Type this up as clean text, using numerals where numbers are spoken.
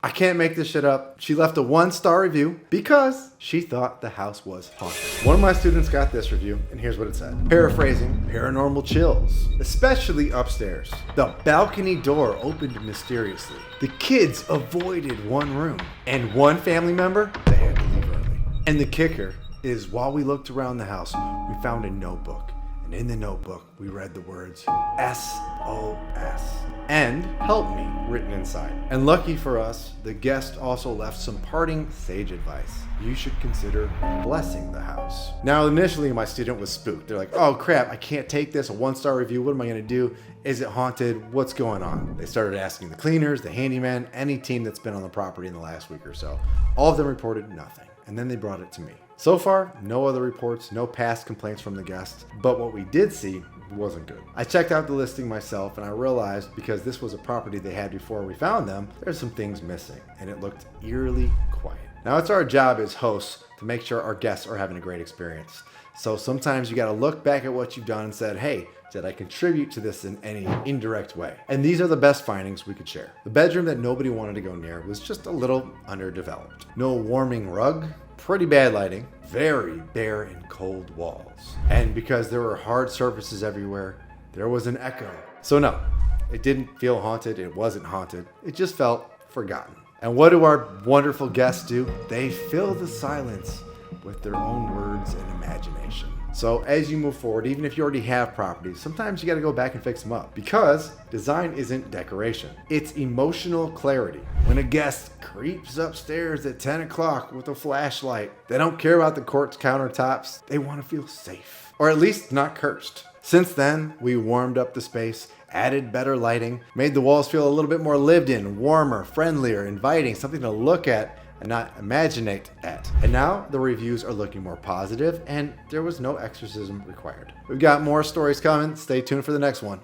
I can't make this shit up. She left a 1-star review because she thought the house was haunted. One of my students got this review, and here's what it said. Paraphrasing, paranormal chills, especially upstairs. The balcony door opened mysteriously. The kids avoided one room, and one family member, they had to leave early. And the kicker is while we looked around the house, we found a notebook. And in the notebook, we read the words SOS and help me written inside. And lucky for us, the guest also left some parting sage advice. You should consider blessing the house. Now, initially my student was spooked. They're like, oh crap, I can't take this, a 1-star review. What am I gonna do? Is it haunted? What's going on? They started asking the cleaners, the handyman, any team that's been on the property in the last week or so. All of them reported nothing. And then they brought it to me. So far, no other reports, no past complaints from the guests, but what we did see wasn't good. I checked out the listing myself and I realized because this was a property they had before we found them, there's some things missing and it looked eerily quiet. Now it's our job as hosts to make sure our guests are having a great experience. So sometimes you gotta look back at what you've done and said, hey, did I contribute to this in any indirect way? And these are the best findings we could share. The bedroom that nobody wanted to go near was just a little underdeveloped. No warming rug, pretty bad lighting, very bare and cold walls. And because there were hard surfaces everywhere, there was an echo. So no, it didn't feel haunted, it wasn't haunted, it just felt forgotten. And what do our wonderful guests do? They fill the silence with their own words and imagination. So as you move forward, even if you already have properties, sometimes you gotta go back and fix them up because design isn't decoration. It's emotional clarity. When a guest creeps upstairs at 10 o'clock with a flashlight, they don't care about the quartz countertops. They wanna feel safe, or at least not cursed. Since then, we warmed up the space, added better lighting, made the walls feel a little bit more lived in, warmer, friendlier, inviting, something to look at and not imaginate at. And now the reviews are looking more positive and there was no exorcism required. We've got more stories coming. Stay tuned for the next one.